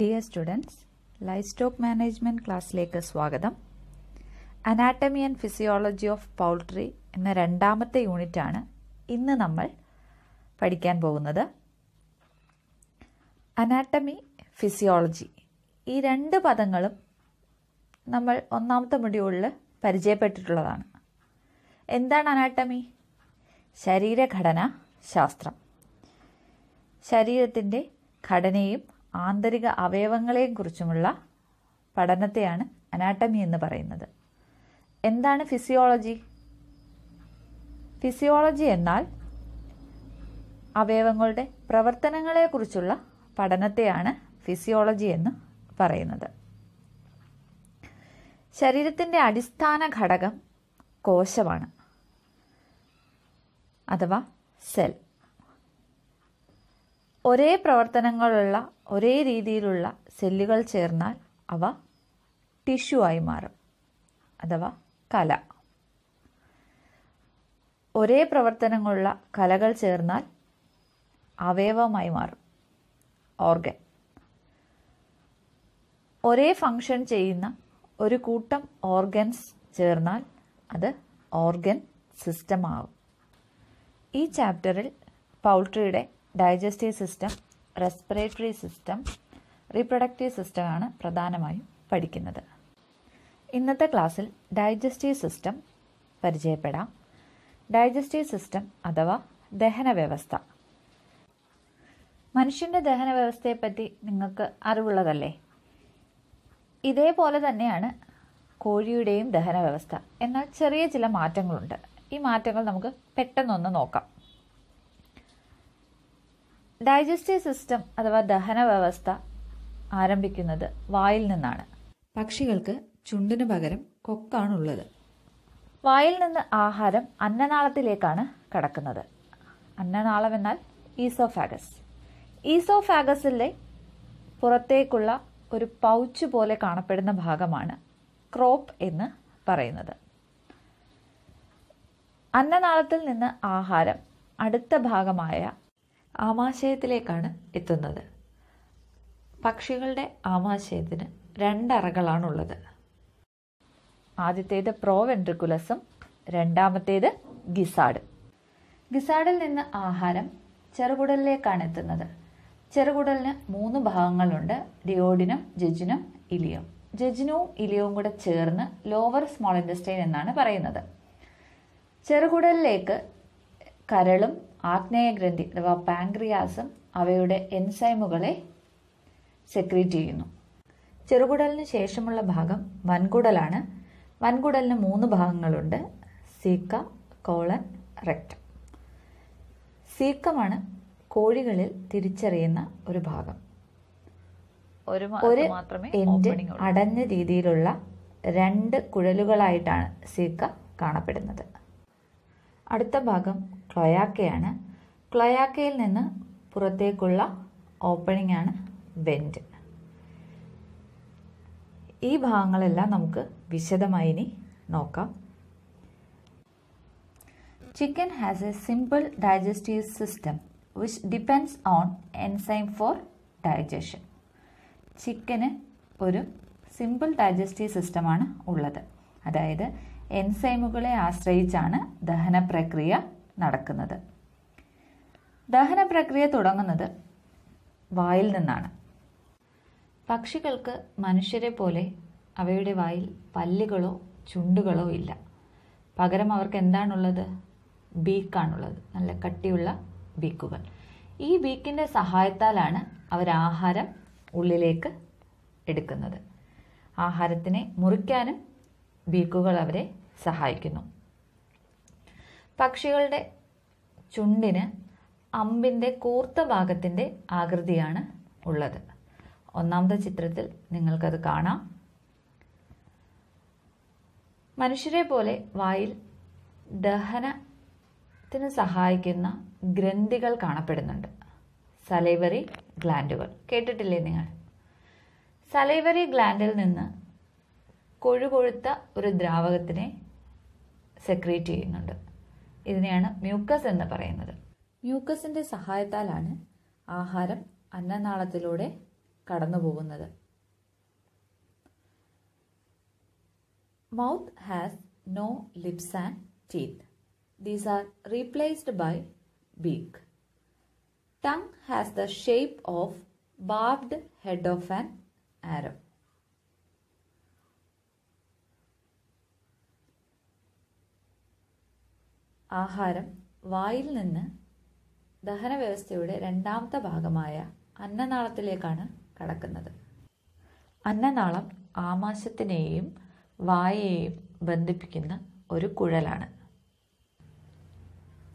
Dear students, life stock management ക്ലാസ്സിലേക്ക് സ്വാഗതം. Anatomy and physiology of poultry എന്ന രണ്ടാമത്തെ യൂണിറ്റാണ് ഇന്ന് നമ്മൾ പഠിക്കാൻ പോകുന്നത്. അനാട്ടമി, ഫിസിയോളജി ഈ രണ്ട് പദങ്ങളും നമ്മൾ ഒന്നാമത്തെ മൊഡ്യൂളിൽ പരിചയപ്പെട്ടിട്ടുള്ളതാണ്. എന്താണ് അനാട്ടമി? ശരീരഘടന ശാസ്ത്രം. ശരീരത്തിൻ്റെ ഘടനയും ആന്തരിക അവയവങ്ങളെയും കുറിച്ചുമുള്ള പഠനത്തെയാണ് അനാട്ടമി എന്ന് പറയുന്നത്. എന്താണ് ഫിസിയോളജി? ഫിസിയോളജി എന്നാൽ അവയവങ്ങളുടെ പ്രവർത്തനങ്ങളെക്കുറിച്ചുള്ള പഠനത്തെയാണ് ഫിസിയോളജി എന്ന് പറയുന്നത്. ശരീരത്തിൻ്റെ അടിസ്ഥാന ഘടകം കോശമാണ് അഥവാ സെൽ. ഒരേ പ്രവർത്തനങ്ങളുള്ള ഒരേ രീതിയിലുള്ള സെല്ലുകൾ ചേർന്നാൽ അവ ടിഷ്യൂ ആയി മാറും അഥവാ കല. ഒരേ പ്രവർത്തനങ്ങളുള്ള കലകൾ ചേർന്നാൽ അവയവമായി മാറും ഓർഗൻ. ഒരേ ഫങ്ഷൻ ചെയ്യുന്ന ഒരു കൂട്ടം ഓർഗൻസ് ചേർന്നാൽ അത് ഓർഗൻ സിസ്റ്റം ആവും. ഈ ചാപ്റ്ററിൽ പൗൾട്രിയുടെ digestive system, respiratory system, reproductive സിസ്റ്റമാണ് പ്രധാനമായും പഠിക്കുന്നത്. ഇന്നത്തെ ക്ലാസ്സിൽ ഡൈജസ്റ്റീവ് സിസ്റ്റം പരിചയപ്പെടാം. ഡൈജസ്റ്റീവ് സിസ്റ്റം അഥവാ ദഹന വ്യവസ്ഥ. മനുഷ്യൻ്റെ ദഹന വ്യവസ്ഥയെപ്പറ്റി നിങ്ങൾക്ക് അറിവുള്ളതല്ലേ? ഇതേപോലെ തന്നെയാണ് കോഴിയുടെയും ദഹന വ്യവസ്ഥ. എന്നാൽ ചെറിയ ചില മാറ്റങ്ങളുണ്ട്. ഈ മാറ്റങ്ങൾ നമുക്ക് പെട്ടെന്നൊന്ന് നോക്കാം. ഡൈജസ്റ്റീവ് സിസ്റ്റം അഥവാ ദഹന വ്യവസ്ഥ ആരംഭിക്കുന്നത് വായിൽ നിന്നാണ്. പക്ഷികൾക്ക് ചുണ്ടിന് പകരം കൊക്കാണുള്ളത്. വായിൽ നിന്ന് ആഹാരം അന്നനാളത്തിലേക്കാണ് കടക്കുന്നത്. അന്നനാളം എന്നാൽ ഈസോഫാഗസ്. ഈസോഫാഗസിലെ പുറത്തേക്കുള്ള ഒരു പൗച്ച് പോലെ കാണപ്പെടുന്ന ഭാഗമാണ് ക്രോപ്പ് എന്ന് പറയുന്നത്. അന്നനാളത്തിൽ നിന്ന് ആഹാരം അടുത്ത ഭാഗമായ ആമാശയത്തിലേക്കാണ് എത്തുന്നത്. പക്ഷികളുടെ ആമാശയത്തിന് രണ്ടറകളാണുള്ളത്. ആദ്യത്തേത് പ്രോവെൻട്രിക്കുലസും രണ്ടാമത്തേത് ഗിസാഡ്. ഗിസാഡിൽ നിന്ന് ആഹാരം ചെറുകുടലിലേക്കാണ് എത്തുന്നത്. ചെറുകുടലിന് 3 ഭാഗങ്ങളുണ്ട്: ഡിയോഡിനം, ജെജുനം, ഇലിയം. ജെജുനവും ഇലിയവും കൂടെ ചേർന്ന് ലോവർ സ്മോൾ ഇൻറ്റസ്റ്റൈൻ എന്നാണ് പറയുന്നത്. ചെറുകുടലിലേക്ക് കരളും ആഗ്നേയഗ്രന്ഥി അഥവാ പാൻക്രിയാസും അവയുടെ എൻസൈമുകളെ സെക്രീറ്റ് ചെയ്യുന്നു. ചെറുകുടലിന് ശേഷമുള്ള ഭാഗം വൻകുടലാണ്. വൻകുടലിന് 3 ഭാഗങ്ങളുണ്ട്: സീക്ക, കോളൻ, റെക്ടം. സീക്കമാണ് കോഴികളിൽ തിരിച്ചറിയുന്ന ഒരു ഭാഗം. ഒരു എൻഡ് അടഞ്ഞ രീതിയിലുള്ള 2 കുഴലുകളായിട്ടാണ് സീക്ക കാണപ്പെടുന്നത്. അടുത്ത ഭാഗം ക്ലോയാക്കയാണ്. ക്ലോയാക്കയിൽ നിന്ന് പുറത്തേക്കുള്ള ഓപ്പണിംഗ് ആണ് വെന്റ്. ഈ ഭാഗങ്ങളെല്ലാം നമുക്ക് വിശദമായി ഇനി നോക്കാം. Chicken has a simple digestive system which depends on enzyme for digestion. ചിക്കന് ഒരു സിമ്പിൾ ഡൈജസ്റ്റീവ് സിസ്റ്റമാണ് ഉള്ളത്. അതായത് എൻസൈമുകളെ ആശ്രയിച്ചാണ് ദഹന പ്രക്രിയ നടക്കുന്നത്. ദഹന പ്രക്രിയ തുടങ്ങുന്നത് വായിൽ നിന്നാണ്. പക്ഷികൾക്ക് മനുഷ്യരെ പോലെ അവയുടെ വായിൽ പല്ലുകളോ ചുണ്ടുകളോ ഇല്ല. പകരം അവർക്ക് എന്താണുള്ളത്? ബീക്കാണുള്ളത്. നല്ല കട്ടിയുള്ള ബീക്കുകൾ. ഈ ബീക്കിൻ്റെ സഹായത്താലാണ് അവർ ആഹാരം ഉള്ളിലേക്ക് എടുക്കുന്നത്. ആഹാരത്തിനെ മുറിക്കാനും ബീക്കുകൾ അവരെ സഹായിക്കുന്നു. പക്ഷികളുടെ ചുണ്ടിന് അമ്പിൻ്റെ കൂർത്ത ഭാഗത്തിൻ്റെ ആകൃതിയാണ് ഉള്ളത്. ഒന്നാമത്തെ ചിത്രത്തിൽ നിങ്ങൾക്കത് കാണാം. മനുഷ്യരെ പോലെ വായിൽ ദഹനത്തിന് സഹായിക്കുന്ന ഗ്രന്ഥികൾ കാണപ്പെടുന്നുണ്ട്. സലൈവറി ഗ്ലാൻഡുകൾ കേട്ടിട്ടില്ലേ നിങ്ങൾ? സലൈവറി ഗ്ലാൻഡിൽ നിന്ന് കൊഴുകൊഴുത്ത ഒരു ദ്രാവകത്തിനെ സെക്രീറ്റ് ചെയ്യുന്നുണ്ട്. ഇതിനെയാണ് മ്യൂക്കസ് എന്ന് പറയുന്നത്. മ്യൂക്കസിൻ്റെ സഹായത്താലാണ് ആഹാരം അന്നനാളത്തിലൂടെ കടന്നു പോകുന്നത്. Mouth has no lips and teeth. These are replaced by beak. Tongue has the shape of barbed head of an arrow. ആഹാരം വായിൽ നിന്ന് ദഹനവ്യവസ്ഥയുടെ രണ്ടാമത്തെ ഭാഗമായ അന്നനാളത്തിലേക്കാണ് കടക്കുന്നത്. അന്നനാളം ആമാശയത്തിനെയും വായയെയും ബന്ധിപ്പിക്കുന്ന ഒരു കുഴലാണ്.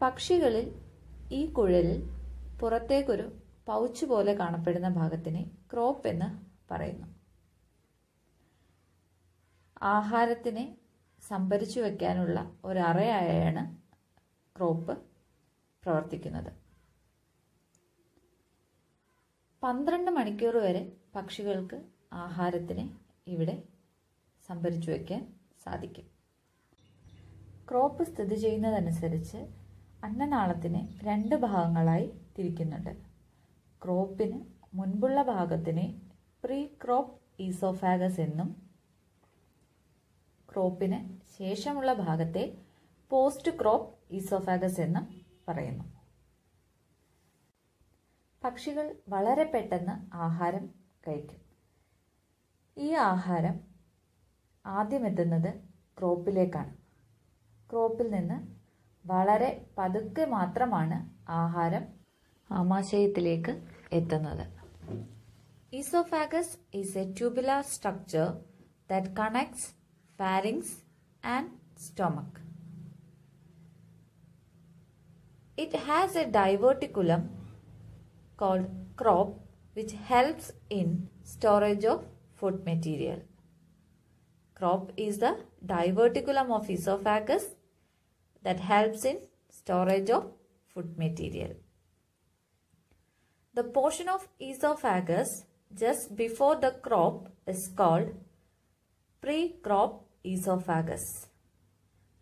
പക്ഷികളിൽ ഈ കുഴലിൽ പുറത്തേക്കൊരു പൗച്ച് പോലെ കാണപ്പെടുന്ന ഭാഗത്തിനെ ക്രോപ്പ് എന്ന് പറയുന്നു. ആഹാരത്തിനെ സംഭരിച്ചു വയ്ക്കാനുള്ള ഒരറയായാണ് ക്രോപ്പ് പ്രവർത്തിക്കുന്നത്. 12 മണിക്കൂർ വരെ പക്ഷികൾക്ക് ആഹാരത്തിനെ ഇവിടെ സംഭരിച്ചു വയ്ക്കാൻ സാധിക്കും. ക്രോപ്പ് സ്ഥിതി ചെയ്യുന്നതനുസരിച്ച് അന്നനാളത്തിനെ 2 ഭാഗങ്ങളായി തിരിക്കുന്നുണ്ട്. ക്രോപ്പിന് മുൻപുള്ള ഭാഗത്തിനെ പ്രീ ക്രോപ്പ് ഈസോഫാഗസ് എന്നും ക്രോപ്പിന് ശേഷമുള്ള ഭാഗത്തെ പോസ്റ്റ് ക്രോപ്പ് ഈസോഫാഗസ് എന്നും പറയുന്നു. പക്ഷികൾ വളരെ പെട്ടെന്ന് ആഹാരം കഴിക്കും. ഈ ആഹാരം ആദ്യം എത്തുന്നത് ക്രോപ്പിലേക്കാണ്. ക്രോപ്പിൽ നിന്ന് വളരെ പതുക്കെ മാത്രമാണ് ആഹാരം ആമാശയത്തിലേക്ക് എത്തുന്നത്. Oesophagus is A tubular structure that connects pharynx and stomach. It has a diverticulum called crop which helps in storage of food material. Crop is the diverticulum of esophagus that helps in storage of food material. The portion of esophagus just before the crop is called pre-crop esophagus.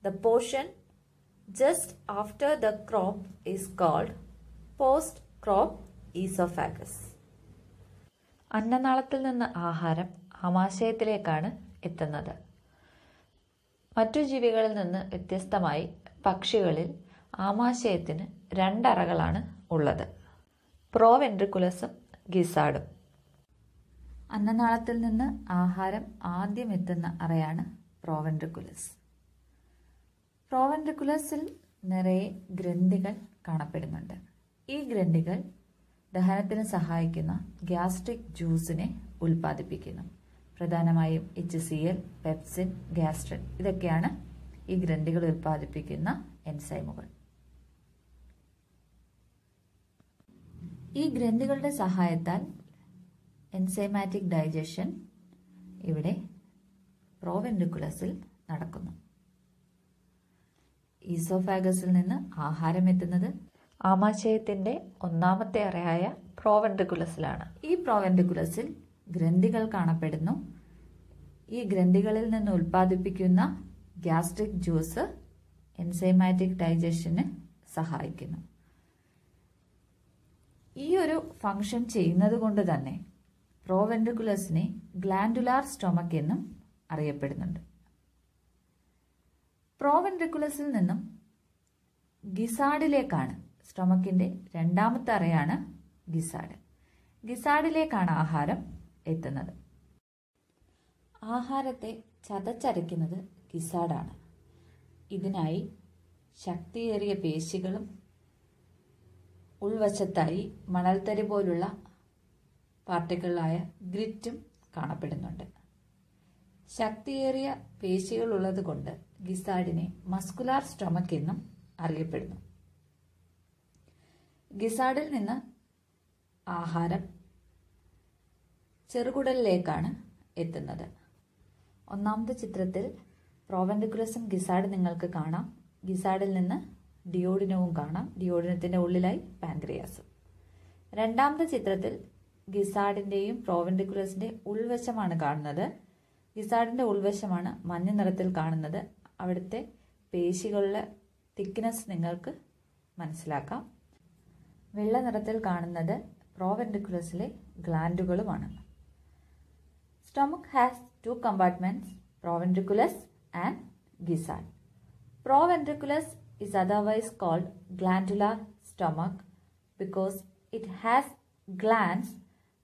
The portion just after the crop is called post-crop esophagus. അന്നനാളത്തിൽ നിന്ന് ആഹാരം ആമാശയത്തിലേക്കാണ് എത്തുന്നത്. മറ്റു ജീവികളിൽ നിന്ന് വ്യത്യസ്തമായി പക്ഷികളിൽ ആമാശയത്തിന് 2 അറകളാണ് ഉള്ളത്, പ്രോവെൻട്രിക്കുലസും ഗിസാർഡും. അന്നനാളത്തിൽ നിന്ന് ആഹാരം ആദ്യം എത്തുന്ന അറയാണ് പ്രോവെൻട്രിക്കുലസ്. പ്രോവെൻട്രിക്കുലസിൽ നിറയെ ഗ്രന്ഥികൾ കാണപ്പെടുന്നുണ്ട്. ഈ ഗ്രന്ഥികൾ ദഹനത്തിന് സഹായിക്കുന്ന ഗ്യാസ്ട്രിക് ജ്യൂസിനെ ഉൽപ്പാദിപ്പിക്കുന്നു. പ്രധാനമായും HCl, പെപ്സിൻ, ഗ്യാസ്ട്രിൻ ഇതൊക്കെയാണ് ഈ ഗ്രന്ഥികൾ ഉൽപ്പാദിപ്പിക്കുന്ന എൻസൈമുകൾ. ഈ ഗ്രന്ഥികളുടെ സഹായത്താൽ എൻസൈമാറ്റിക് ഡൈജഷൻ ഇവിടെ പ്രോവെൻട്രിക്കുലസിൽ നടക്കുന്നു. ഈസോഫാഗസിൽ നിന്ന് ആഹാരം എത്തുന്നത് ആമാശയത്തിന്റെ 1ാമത്തെ അറയായ പ്രോവെൻട്രിക്കുലസിലാണ്. ഈ പ്രോവെൻട്രിക്കുലസിൽ ഗ്രന്ഥികൾ കാണപ്പെടുന്നു. ഈ ഗ്രന്ഥികളിൽ നിന്ന് ഉൽപ്പാദിപ്പിക്കുന്ന ഗ്യാസ്ട്രിക് ജ്യൂസ് എൻസൈമാറ്റിക് ഡൈജഷന് സഹായിക്കുന്നു. ഈ ഒരു ഫംഗ്ഷൻ ചെയ്യുന്നത് കൊണ്ട് തന്നെ പ്രോവെൻട്രിക്കുലസിനെ ഗ്ലാൻഡുലാർ സ്റ്റൊമക് എന്നും അറിയപ്പെടുന്നുണ്ട്. പ്രോവെൻട്രിക്കുലസിൽ നിന്നും ഗിസാർഡിലേക്കാണ്, സ്റ്റൊമക്കിന്റെ 2ാമത്തെ അറയാണ് ഗിസാർഡ്. ഗിസാർഡിലേക്കാണ് ആഹാരം എത്തുന്നത്. ആഹാരത്തെ ചതച്ചരയ്ക്കുന്നത് ഗിസാർഡാണ്. ഇതിനായി ശക്തിയേറിയ പേശികളും ഉൾവശത്തായി മണൽത്തരി പോലുള്ള പാർട്ടിക്കിളായ ഗ്രിറ്റും കാണപ്പെടുന്നുണ്ട്. ശക്തിയേറിയ പേശികളുള്ളത് കൊണ്ട് ഗിസാർഡിനെ മസ്കുലാർ സ്റ്റൊമക് എന്നും അറിയപ്പെടുന്നു. ഗിസാർഡിൽ നിന്ന് ആഹാരം ചെറുകുടലിലേക്കാണ് എത്തുന്നത്. 1ാമത്തെ ചിത്രത്തിൽ പ്രോവെൻട്രിക്കുലസും ഗിസാർഡ് നിങ്ങൾക്ക് കാണാം. ഗിസാർഡിൽ നിന്ന് ഡിയോഡിനവും കാണാം. ഡിയോഡിനത്തിന്റെ ഉള്ളിലായി പാൻക്രിയാസും. 2ാമത്തെ ചിത്രത്തിൽ ഗിസാർഡിന്റെയും പ്രോവെൻട്രിക്കുലസിന്റെ ഉൾവശമാണ് കാണുന്നത്. ഗിസാർഡിന്റെ ഉൾവശമാണ് മഞ്ഞ നിറത്തിൽ കാണുന്നത്. അവിടുത്തെ പേശികളുടെ തിക്നെസ് നിങ്ങൾക്ക് മനസ്സിലാക്കാം. വെള്ള നിറത്തിൽ കാണുന്നത് പ്രോവെൻട്രിക്കുലസിലെ ഗ്ലാൻഡുകളുമാണ്. Stomach has two compartments, proventriculus and gizzard. Proventriculus is otherwise called glandular stomach because it has glands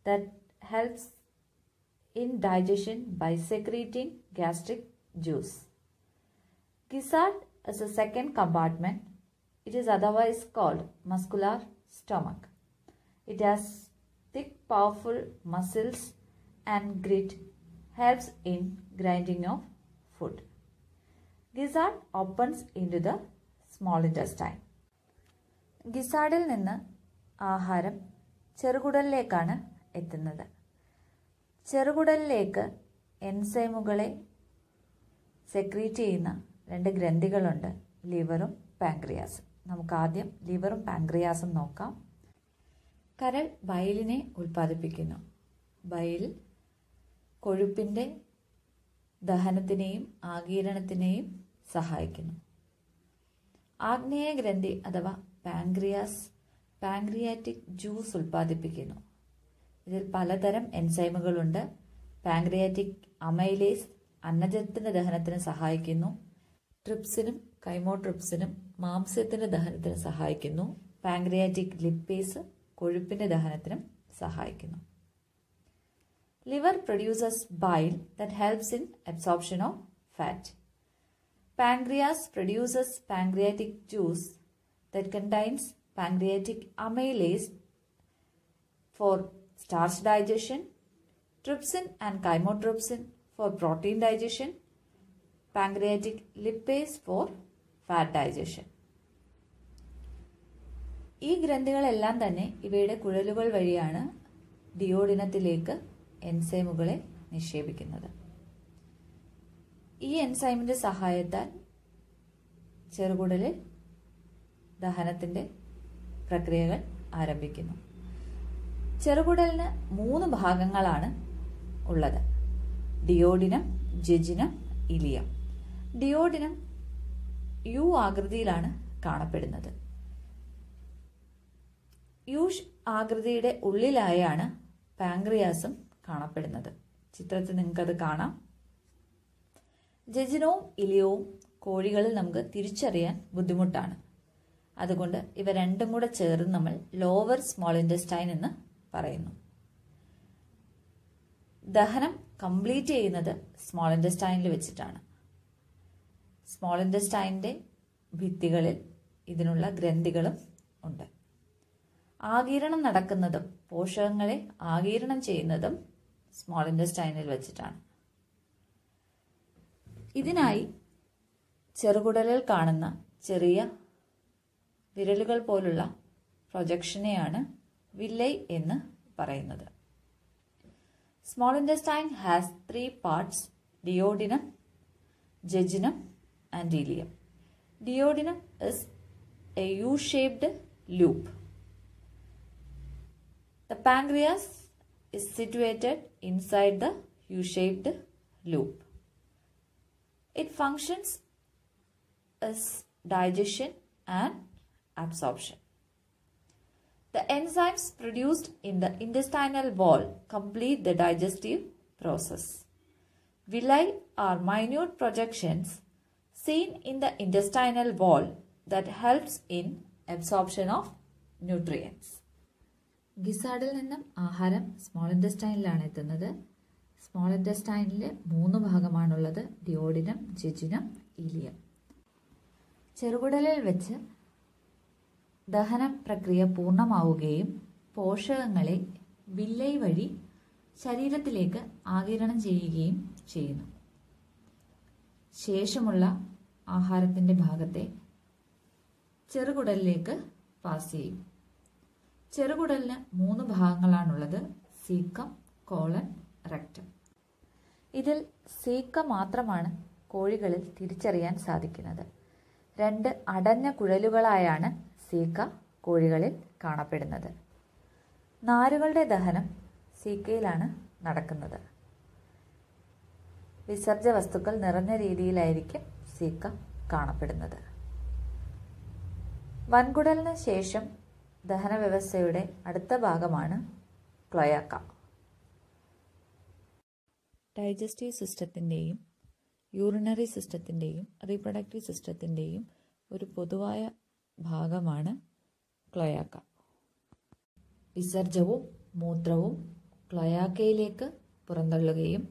that helps in digestion by secreting gastric juice. Gizzard is a second compartment. It is otherwise called muscular stomach. It has thick, powerful muscles and grit helps in grinding of food. Gizzard opens into the small intestine. ഗിസാർഡിൽ നിന്ന് ആഹാരം ചെറുകുടലിലേക്കാണ് എത്തുന്നത്. ചെറുകുടലിലേക്ക് എൻസൈമുകളെ secrete ചെയ്യുന്ന രണ്ട് ഗ്രന്ഥികളുണ്ട്, ലിവറും പാൻക്രിയാസും. നമുക്ക് ആദ്യം ലിവറും പാൻക്രിയാസും നോക്കാം. കരൾ ബൈലിനെ ഉൽപ്പാദിപ്പിക്കുന്നു. Bile കൊഴുപ്പിൻ്റെ ദഹനത്തിനെയും ആഗീരണത്തിനെയും സഹായിക്കുന്നു. ആഗ്നേയ ഗ്രന്ഥി അഥവാ പാൻക്രിയാസ് പാൻക്രിയാറ്റിക് ജ്യൂസ് ഉൽപ്പാദിപ്പിക്കുന്നു. ഇതിൽ പലതരം എൻസൈമുകളുണ്ട്. പാൻക്രിയാറ്റിക് അമൈലേസ് അന്നജത്തിന്റെ ദഹനത്തിന് സഹായിക്കുന്നു. ട്രിപ്സിനും കൈമോട്രിപ്സിനും മാംസ്യത്തിന്റെ ദഹനത്തിന് സഹായിക്കുന്നു. പാൻക്രിയാറ്റിക് ലിപ്പേസ് കൊഴുപ്പിന്റെ ദഹനത്തിനും സഹായിക്കുന്നു. Liver produces bile that helps in absorption of fat. Pancreas produces pancreatic juice that contains pancreatic amylase for starch digestion, trypsin and chymotrypsin for protein digestion, pancreatic lipase for fat digestion. ഈ ഗ്രന്ഥികളെല്ലാം തന്നെ ഇവയുടെ കുഴലുകൾ വഴിയാണ് ഡിയോഡിനത്തിലേക്ക് എൻസൈമുകളെ നിക്ഷേപിക്കുന്നത്. ഈ എൻസൈമിന്റെ സഹായത്താൽ ചെറുകുടലിൽ ദഹനത്തിന്റെ പ്രക്രിയകൾ ആരംഭിക്കുന്നു. ചെറുകുടലിന് 3 ഭാഗങ്ങളാണ് ഉള്ളത്: duodenum, jejunum, ileum. Duodenum U ആകൃതിയിലാണ് കാണപ്പെടുന്നത്. യു ആകൃതിയുടെ ഉള്ളിലായാണ് പാൻക്രിയാസും കാണപ്പെടുന്നത്. ചിത്രത്തിൽ നിങ്ങൾക്കത് കാണാം. ജെജിനവും ഇലിയവും കോഴികളിൽ നമുക്ക് തിരിച്ചറിയാൻ ബുദ്ധിമുട്ടാണ്. അതുകൊണ്ട് ഇവ രണ്ടും കൂടെ ചേർന്ന് നമ്മൾ ലോവർ സ്മോൾ ഇൻറ്റസ്റ്റൈൻ എന്ന് പറയുന്നു. ദഹനം കംപ്ലീറ്റ് ചെയ്യുന്നത് സ്മോൾ ഇൻറ്റസ്റ്റൈനിൽ വെച്ചിട്ടാണ്. സ്മോൾ ഇൻറ്റസ്റ്റൈനിന്റെ ഭിത്തികളിൽ ഇതിനുള്ള ഗ്രന്ഥികളും ഉണ്ട്. ആഗീരണം നടക്കുന്നതും പോഷകങ്ങളെ ആഗീരണം ചെയ്യുന്നതും സ്മോൾ ഇൻറ്റസ്റ്റൈനിൽ വെച്ചിട്ടാണ്. ഇതിനായി ചെറുകുടലിൽ കാണുന്ന ചെറിയ വിരലുകൾ പോലുള്ള പ്രൊജക്ഷനെയാണ് വില്ലൈ എന്ന് പറയുന്നത്. Small intestine has 3 parts: duodenum, jejunum and ileum. Duodenum is a U-shaped loop. The pancreas is situated inside the U-shaped loop. It functions as digestion and absorption. The enzymes produced in the intestinal wall complete the digestive process. Villi are minute projections seen in the intestinal wall that helps in absorption of nutrients. ഗിസാർഡിൽ നിന്നും ആഹാരം small ഇൻറ്റസ്റ്റൈനിലാണ് എത്തുന്നത്. Small ഇൻറ്റസ്റ്റൈനിൽ 3 ഭാഗമാണുള്ളത്: duodenum, jejunum, ileum. ചെറുകുടലിൽ വെച്ച് ദഹന പ്രക്രിയ പൂർണ്ണമാവുകയും പോഷകങ്ങളെ വില്ലൈ വഴി ശരീരത്തിലേക്ക് ആഗിരണം ചെയ്യുകയും ചെയ്യുന്നു. ശേഷമുള്ള ആഹാരത്തിന്റെ ഭാഗത്തെ ചെറുകുടലിലേക്ക് പാസ് ചെയ്യും. ചെറുകുടലിന് 3 ഭാഗങ്ങളാണുള്ളത്: സീക്കം, കോളൻ, റെക്ടം. ഇതിൽ സീക്ക മാത്രമാണ് കോഴികളിൽ തിരിച്ചറിയാൻ സാധിക്കുന്നത്. 2 അടഞ്ഞ കുഴലുകളായാണ് സീക്ക കോഴികളിൽ കാണപ്പെടുന്നത്. നാരുകളുടെ ദഹനം സീക്കയിലാണ് നടക്കുന്നത്. വിസർജ്യ വസ്തുക്കൾ നിറഞ്ഞ രീതിയിലായിരിക്കും സീക്ക കാണപ്പെടുന്നത്. വൻകുടലിന് ശേഷം ദഹന വ്യവസ്ഥയുടെ അടുത്ത ഭാഗമാണ് ക്ലോയാക്ക. ഡൈജസ്റ്റീവ് സിസ്റ്റത്തിൻ്റെയും യൂറിനറി സിസ്റ്റത്തിൻ്റെയും റീപ്രൊഡക്റ്റീവ് സിസ്റ്റത്തിൻ്റെയും ഒരു പൊതുവായ ഭാഗമാണ് ക്ലോയാക്ക. വിസർജ്യവും മൂത്രവും ക്ലോയാക്കയിലേക്ക് പുറന്തള്ളുകയും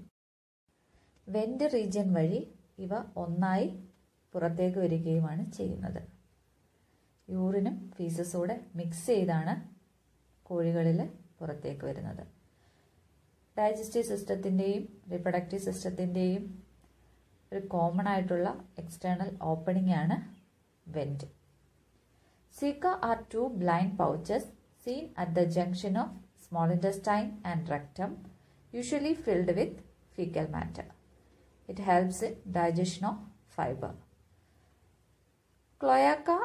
വെന്റ് റീജിയൻ വഴി ഇവ ഒന്നായി പുറത്തേക്ക് വരികയുമാണ് ചെയ്യുന്നത്. യൂറിനും ഫീസസൂടെ മിക്സ് ചെയ്താണ് കോഴികളിൽ പുറത്തേക്ക് വരുന്നത്. ഡൈജസ്റ്റീവ് സിസ്റ്റത്തിൻ്റെയും റീപ്രൊഡക്റ്റീവ് സിസ്റ്റത്തിൻ്റെയും ഒരു കോമൺ ആയിട്ടുള്ള എക്സ്റ്റേണൽ ഓപ്പണിംഗ് ആണ് vent. Caeca are two blind pouches seen at the junction of small intestine and rectum, usually filled with fecal matter. It helps in digestion of fiber. Cloaca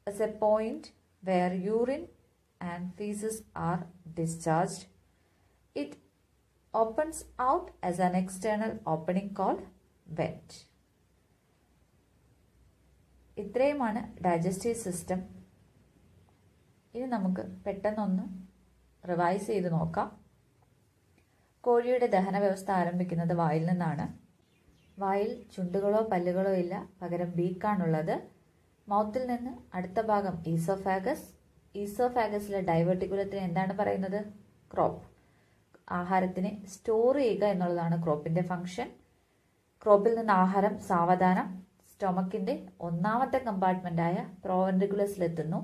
is a point where urine and feces are discharged. It opens out as an external opening called vent. ഇത്രയുമാണ് digestive system. ഇനി നമുക്ക് പെട്ടെന്നൊന്ന് revise ചെയ്ത് നോക്കാം. കോഴിയുടെ ദഹന വ്യവസ്ഥ ആരംഭിക്കുന്നത് വായിൽ നിന്നാണ്. വായിൽ ചുണ്ടുകളോ പല്ലുകളോ ഇല്ല, പകരം ബീക്കാണുള്ളത്. മൗത്തിൽ നിന്ന് അടുത്ത ഭാഗം ഈസോഫാഗസ്. ഈസോഫാഗസിലെ ഡൈവേർട്ടിക്കുലത്തിന് എന്താണ് പറയുന്നത്? ക്രോപ്പ്. ആഹാരത്തിനെ സ്റ്റോർ ചെയ്യുക എന്നുള്ളതാണ് ക്രോപ്പിന്റെ ഫംഗ്ഷൻ. ക്രോപ്പിൽ നിന്ന് ആഹാരം സാവധാനം സ്റ്റൊമക്കിന്റെ ഒന്നാമത്തെ കമ്പാർട്ട്മെന്റായ പ്രോവെൻട്രിക്കുലസിലെത്തുന്നു.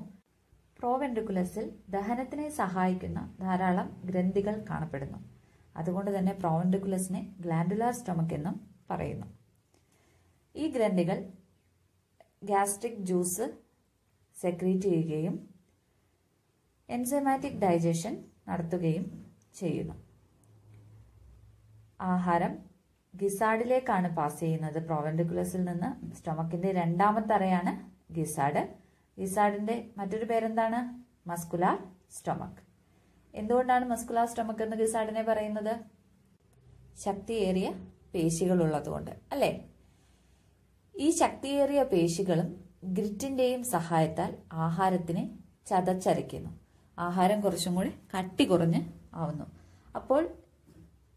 പ്രോവെൻട്രിക്കുലസിൽ ദഹനത്തിനെ സഹായിക്കുന്ന ധാരാളം ഗ്രന്ഥികൾ കാണപ്പെടുന്നു. അതുകൊണ്ട് തന്നെ പ്രോവെൻട്രിക്കുലസിനെ ഗ്ലാൻഡുലാർ സ്റ്റൊമക് എന്നും പറയുന്നു. ഈ ഗ്രന്ഥികൾ ഗ്യാസ്ട്രിക് ജ്യൂസ് സെക്രീറ്റ് ചെയ്യുകയും എൻസൈമാറ്റിക് ഡൈജഷൻ നടത്തുകയും ചെയ്യുന്നു. ആഹാരം ഗിസാഡിലേക്കാണ് പാസ് ചെയ്യുന്നത്. പ്രോവെൻട്രിക്കുലസിൽ നിന്ന് സ്റ്റൊമക്കിന്റെ രണ്ടാമത്തെ അറയാണ് ഗിസാഡ്. ഗിസാഡിന്റെ മറ്റൊരു പേരെന്താണ്? Muscular stomach. എന്തുകൊണ്ടാണ് മസ്കുലാർ സ്റ്റൊമക് എന്ന് ഗിസാഡിനെ പറയുന്നത്? ശക്തിയേറിയ പേശികൾ ഉള്ളതുകൊണ്ട് അല്ലേ? ഈ ശക്തിയേറിയ പേശികളും ഗ്രിറ്റിന്റെയും സഹായത്താൽ ആഹാരത്തിനെ ചതച്ചരയ്ക്കുന്നു. ആഹാരം കുറച്ചും കൂടി കട്ടി കുറഞ്ഞ് ആവുന്നു. അപ്പോൾ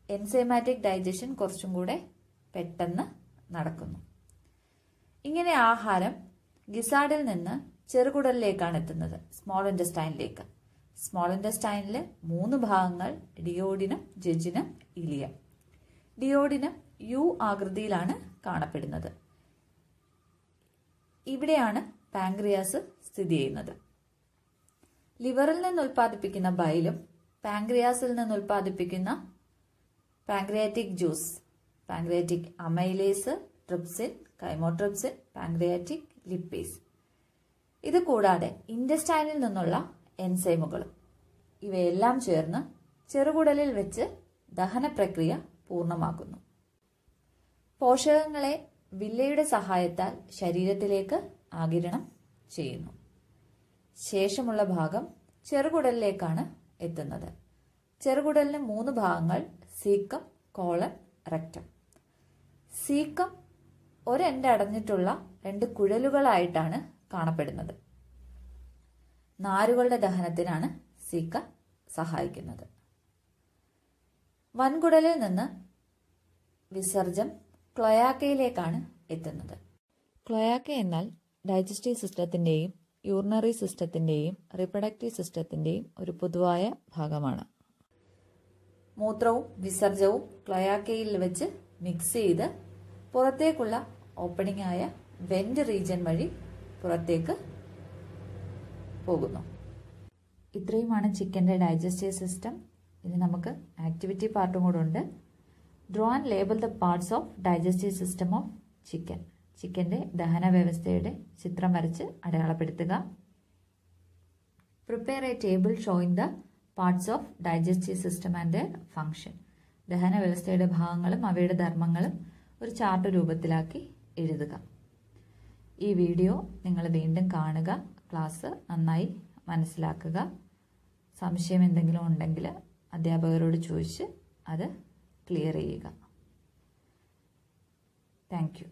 എൻസൈമാറ്റിക് ഡൈജഷൻ കുറച്ചും കൂടെ പെട്ടെന്ന് നടക്കുന്നു. ഇങ്ങനെ ആഹാരം ഗിസാഡിൽ നിന്ന് ചെറുകുടലിലേക്കാണ് എത്തുന്നത്, സ്മോൾ ഇൻറ്റസ്റ്റൈനിലേക്ക്. സ്മോൾ ഇൻറ്റസ്റ്റൈനിൽ 3 ഭാഗങ്ങൾ: duodenum, jejunum, ileum. Duodenum U ആകൃതിയിലാണ് കാണപ്പെടുന്നത്. ഇവിടെയാണ് പാങ്ക്രിയാസ് സ്ഥിതി ചെയ്യുന്നത്. ലിവറിൽ നിന്ന് ഉൽപ്പാദിപ്പിക്കുന്ന ബൈലും പാങ്ക്രിയാസിൽ നിന്ന് ഉൽപ്പാദിപ്പിക്കുന്ന pancreatic juice, pancreatic amylase, trypsin, chymotrypsin, pancreatic lipase, ഇത് കൂടാതെ ഇൻറ്റസ്റ്റൈനിൽ നിന്നുള്ള എൻസൈമുകളും, ഇവയെല്ലാം ചേർന്ന് ചെറുകുടലിൽ വെച്ച് ദഹന പ്രക്രിയ പൂർണ്ണമാക്കുന്നു. പോഷകങ്ങളെ വില്ലയുടെ സഹായത്താൽ ശരീരത്തിലേക്ക് ആഗിരണം ചെയ്യുന്നു. ശേഷമുള്ള ഭാഗം ചെറുകുടലിലേക്കാണ് എത്തുന്നത്. ചെറുകുടലിന് 3 ഭാഗങ്ങൾ: സീക്കം, കോളൻ, റെക്ടം. സീക്കം ഒരെൻഡ് അടഞ്ഞിട്ടുള്ള 2 കുഴലുകളായിട്ടാണ് കാണപ്പെടുന്നത്. നാരുകളുടെ ദഹനത്തിനാണ് സീക്ക സഹായിക്കുന്നത്. വൻകുടലിൽ നിന്ന് വിസർജ്യം ക്ലോയാക്കയിലേക്കാണ് എത്തുന്നത്. ക്ലോയാക്ക എന്നാൽ ഡൈജസ്റ്റീവ് സിസ്റ്റത്തിന്റെയും യൂറിനറി സിസ്റ്റത്തിന്റെയും റീപ്രൊഡക്റ്റീവ് സിസ്റ്റത്തിന്റെയും ഒരു പൊതുവായ ഭാഗമാണ്. മൂത്രവും വിസർജ്യവും ക്ലോയാക്കയിൽ വെച്ച് മിക്സ് ചെയ്ത് പുറത്തേക്കുള്ള ഓപ്പണിംഗ് ആയ വെന്റ് റീജിയൻ വഴി പുറത്തേക്ക് പോകുന്നു. ഇത്രയുമാണ് ചിക്കൻ്റെ ഡൈജസ്റ്റീവ് സിസ്റ്റം. ഇനി നമുക്ക് ആക്ടിവിറ്റി പാർട്ടും കൂടെ ഉണ്ട്. Draw and label the parts of digestive system of chicken. ചിക്കൻ്റെ ദഹന വ്യവസ്ഥയുടെ ചിത്രം വരച്ച് അടയാളപ്പെടുത്തുക. Prepare A table showing the parts of digestive system and function. ദഹന വ്യവസ്ഥയുടെ ഭാഗങ്ങളും അവയുടെ ധർമ്മങ്ങളും ഒരു ചാർട്ട് രൂപത്തിലാക്കി എഴുതുക. ഈ വീഡിയോ നിങ്ങൾ വീണ്ടും കാണുക, ക്ലാസ് നന്നായി മനസ്സിലാക്കുക. സംശയം എന്തെങ്കിലും ഉണ്ടെങ്കിൽ അധ്യാപകരോട് ചോദിച്ച് അത് ക്ലിയർ ചെയ്യുക. Thank you.